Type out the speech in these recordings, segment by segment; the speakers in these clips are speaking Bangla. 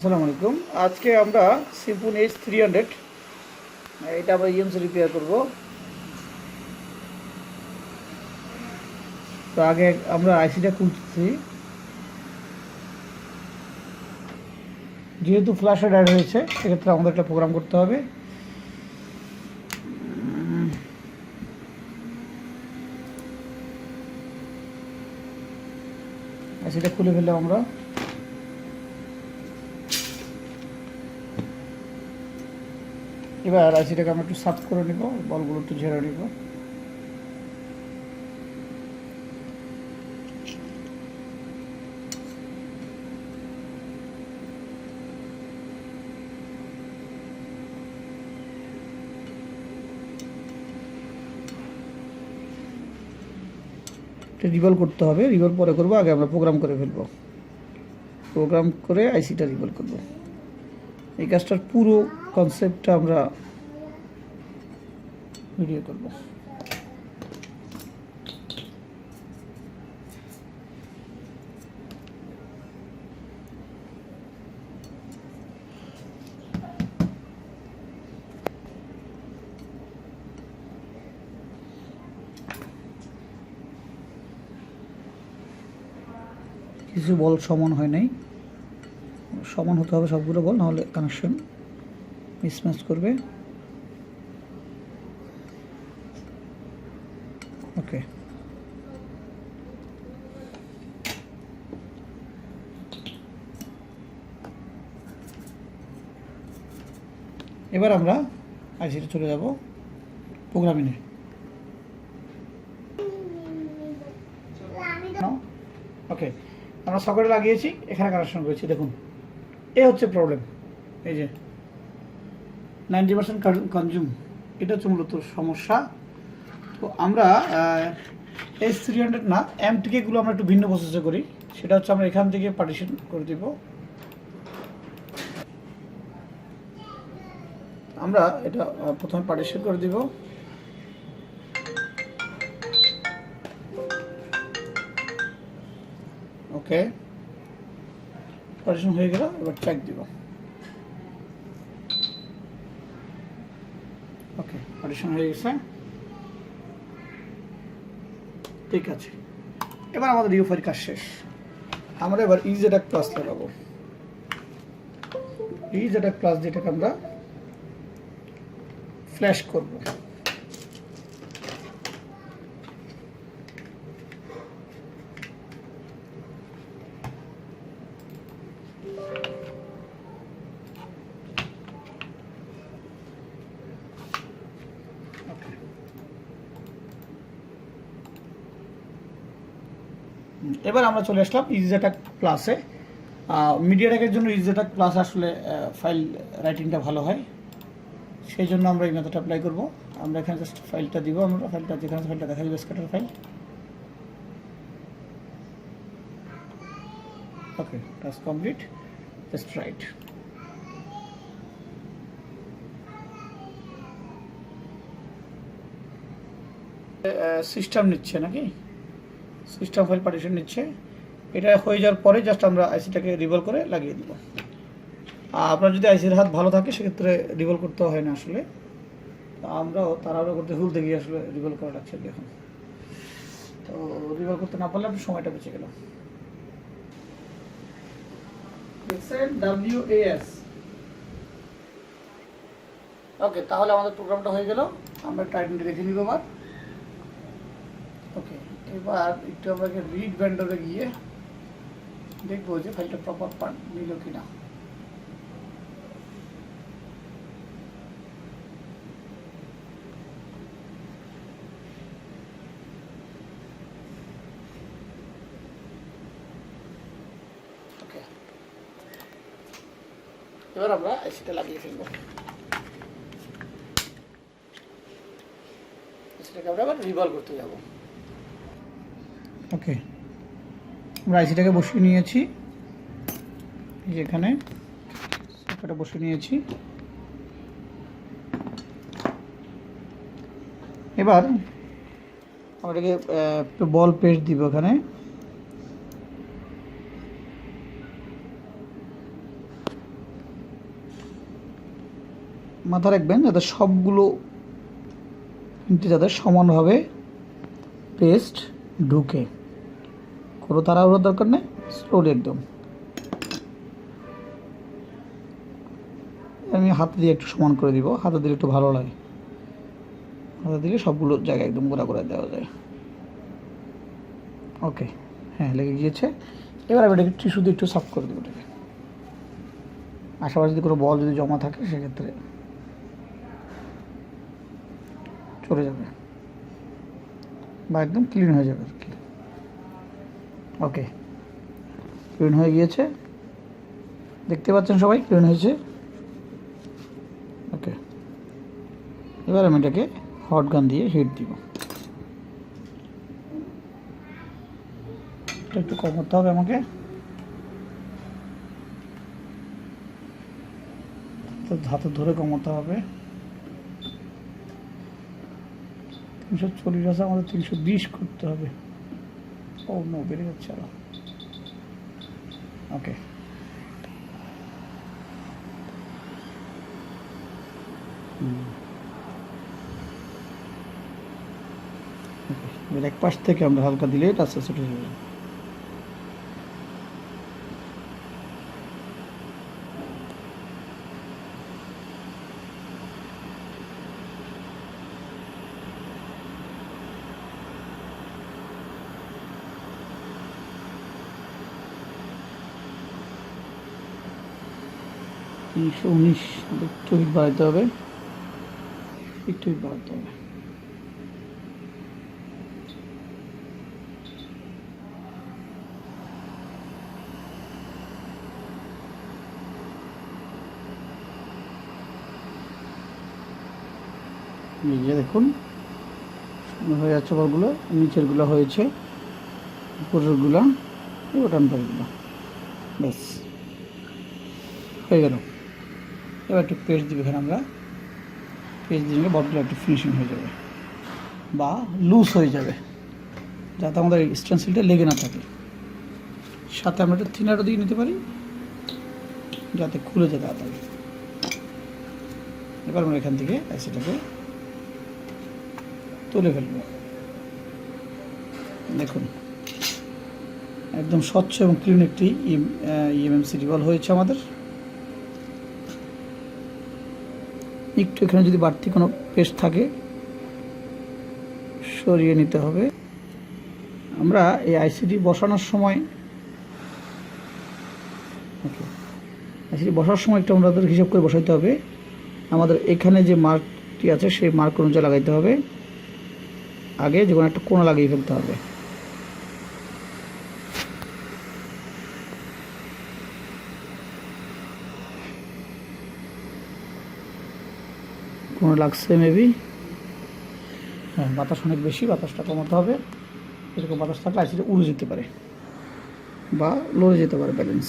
আসসালামু আলাইকুম। আজকে আমরা Symphony H300 এটা আমরা Emmc রিপেয়ার করব। তো আগে আমরা আইসিটা খুলছি। যেহেতু ফ্ল্যাশে অ্যাড হয়েছে সেক্ষেত্রে আমাদের একটা প্রোগ্রাম করতে হবে। আইসিটা খুলে ফেললাম আমরা। এবার আইসিটাকে আমরা একটু সাফ করে নিব, বলগুলো একটু ঝেড়ে নিব। রিভলভ করতে হবে, রিভলভ পরে করবো, আগে আমরা প্রোগ্রাম করে ফেলবো। প্রোগ্রাম করে আইসিটা রিভলভ করবো। এই কাজটার পুরো কনসেপ্টটা আমরা ভিডিও করব। কিছু বল সমান হয় নাই, সমান হতে হবে সবগুলো বল, নাহলে কানেকশন মিসম্যাচ করবে। ওকে, এবার আমরা আইসিতে চলে যাব প্রোগ্রামিংয়ে। ওকে, আমরা সকেটে লাগিয়েছি, এখানে কানেকশন করেছি। দেখুন, এই হচ্ছে প্রবলেম। এই যে 90% কনজিউম, এটা হচ্ছে মূলত সমস্যা। তো আমরা H300 না, Emmc-গুলো আমরা একটু ভিন্ন প্রসেসে করি। সেটা হচ্ছে আমরা এখান থেকে পার্টিশন করে দিব। আমরা এটা প্রথমে পার্টিশন করে দিব। ওকে, পার্টিশন হয়ে গেল। এবার চেক দিব। ওকে, পার্টিশন হয়ে গেছে, ঠিক আছে। এবার আমাদের ইউফাইয়ের কাজ শেষ। আমরা এবার EZAC প্লাস লাগাবো। EZAC প্লাস যেটাকে আমরা ফ্ল্যাশ করব। এবার আমরা চলে আসলাম EZAC প্লাসে। মিডিয়াটেকের জন্য EZAC প্লাস আসলে ফাইল রাইটিংটা ভালো হয়, সেই জন্য আমরা এই মেথডটা অ্যাপ্লাই করব। আমরা এখানে জাস্ট ফাইলটা দিব। আমরা ফাইলটা যেখানে ফাইলটা দেখা যাবে scatter file. Okay, task complete, just right. System নিচ্ছে নাকি, সিস্টেম ফাইল পার্টিশন নিচ্ছে। এটা হয়ে যাওয়ার পরে জাস্ট আমরা আইসিটাকে রিভলভ করে লাগিয়ে দিব। আপনার যদি আইসির হাত ভালো থাকে সেক্ষেত্রে রিভলভ করতে হয় না আসলে। আমরাও তাড়াহুড়ো করতে ভুলতে গিয়ে আসলে রিভলভ করা লাগছে এখন। তো রিভলভ করতে না পারলে আপনার সময়টা বেঁচে গেল। দেখছেন WAS। ওকে, তাহলে আমাদের প্রোগ্রামটা হয়ে গেল। আমরা টাইটেলটা দেখে নিব আবার। ওকে, এবার একটু আমরা রিড ভেন্ডরে গিয়ে দেখবো যে ফাইলটা প্রপার পার্ট নিল কিনা। ওকে, এবার আমরা আইসিটা লাগিয়ে ফেলবো। আইসিটাকে আমরা আবার রিভলভ করতে যাব। ওকে, আমরা আইসিটাকে বসিয়ে নিয়েছি, যেখানে সকেটে বসিয়ে নিয়েছি। এবার আমরা এটাকে একটু বল পেস্ট দিব এখানে। মাথায় রাখবেন যাতে সবগুলো যাদের সমানভাবে পেস্ট ঢুকে, কোনো তাড়াহুড়োর দরকার নেই, স্লোলি একদম। আমি হাতে দিয়ে একটু সমান করে দিব, হাতে দিলে একটু ভালো লাগে, হাতে দিলে সবগুলো জায়গায় একদম গোড়া করে দেওয়া যায়। ওকে, হ্যাঁ লেগে গিয়েছে। এবার আমি এটাকে টিস্যু দিয়ে একটু সফট করে দেবো এটাকে। আশেপাশে যদি কোনো বল যদি জমা থাকে সেক্ষেত্রে চলে যাবে বা একদম ক্লিন হয়ে যাবে আর কি। ওকে, ক্লিন হয়ে গিয়েছে, দেখতে পাচ্ছেন সবাই ক্লিন হয়েছে। ওকে, এবার আমি এটাকে হট গান দিয়ে হিট দিব। এটা একটু কমাতে হবে আমাকে, হাতে ধরে কমাতে হবে। 340 আছে, আমাদের 320 করতে হবে। ও নো, বেড়ে যাচ্ছে আরো। ওকে, এবার এক পাশ থেকে আমরা হালকা দিলে এটা আস্তে আস্তে উঠে যাবে। তিনশো 19, একটু হিট বাড়াতে হবে, একটু হিট বাড়াতে হবে। এই যে দেখুন হয়ে যাচ্ছে, বলগুলো নিচেরগুলো হয়েছে, উপরেরগুলো টানপারগুলো, ব্যাস হয়ে গেল। এবার একটু পেস্ট দিবে, এখানে আমরা পেস্ট দিলে বলগুলো একটু ফিনিশিং হয়ে যাবে বা লুজ হয়ে যাবে, যাতে আমাদের স্টেনসিলটা লেগে না থাকে। সাথে আমরা একটু থিনারও দিয়ে নিতে পারি যাতে খুলে যায় তাড়াতাড়ি। এবার আমরা এখান থেকে সেটাকে তুলে ফেলবো। দেখুন একদম স্বচ্ছ এবং ক্লিন একটি এমএমসি রিভল হয়েছে আমাদের। একটু এখানে যদি বাড়তি কোনো পেস্ট থাকে সরিয়ে নিতে হবে। আমরা এই আইসিডি বসানোর সময় আইসিডি বসার সময় একটু আমাদের হিসাব করে বসাইতে হবে। আমাদের এখানে যে মার্কটি আছে সেই মার্ক অনুযায়ী লাগাইতে হবে, আগে যে কোনো একটা কোণা লাগিয়ে ফেলতে হবে। কোণা লাগছে মেবি, হ্যাঁ বাতাস অনেক বেশি, বাতাসটা কমাতে হবে। এরকম বাতাস থাকলে আইসিডি উড়ে যেতে পারে বা লড়ে যেতে পারে ব্যালেন্স।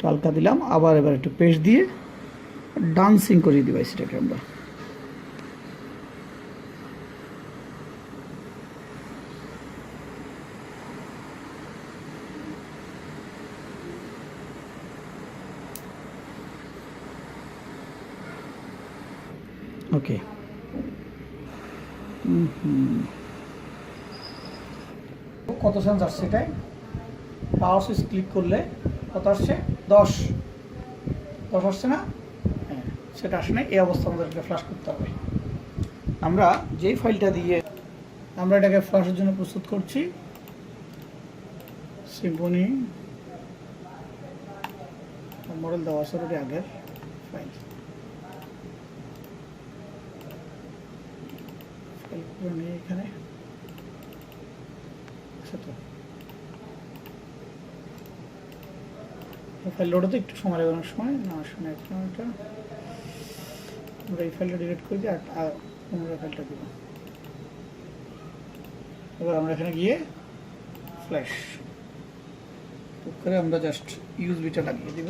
হালকা দিলাম, আবার এবার একটু পেস্ট দিয়ে ডান্সিং করিয়ে দিই আইসিটাকে আমরা। ওকে, কত সেন্স আসছে এটাই, পাওয়ার সুইচ ক্লিক করলে কত আসছে, 10 আসছে না? হ্যাঁ, সেটা আসে না। এই অবস্থা আমাদেরকে ফ্ল্যাশ করতে হবে। আমরা যেই ফাইলটা দিয়ে আমরা এটাকে ফ্ল্যাশের জন্য প্রস্তুত করছি, সিম্ফনি মডেল দেওয়া আছে ওটা আগের ফাইল, নিয়ে এখানে ফাইল লোড হতে একটু সময় লাগানোর সময় না আসলে এটা আমরা এই ফাইলটা ডিলিট করে দিই আর পুনরায় ফাইলটা দিব। এবার আমরা এখানে গিয়ে ফ্ল্যাশ করে আমরা জাস্ট ইউএসবিটা লাগিয়ে দিব।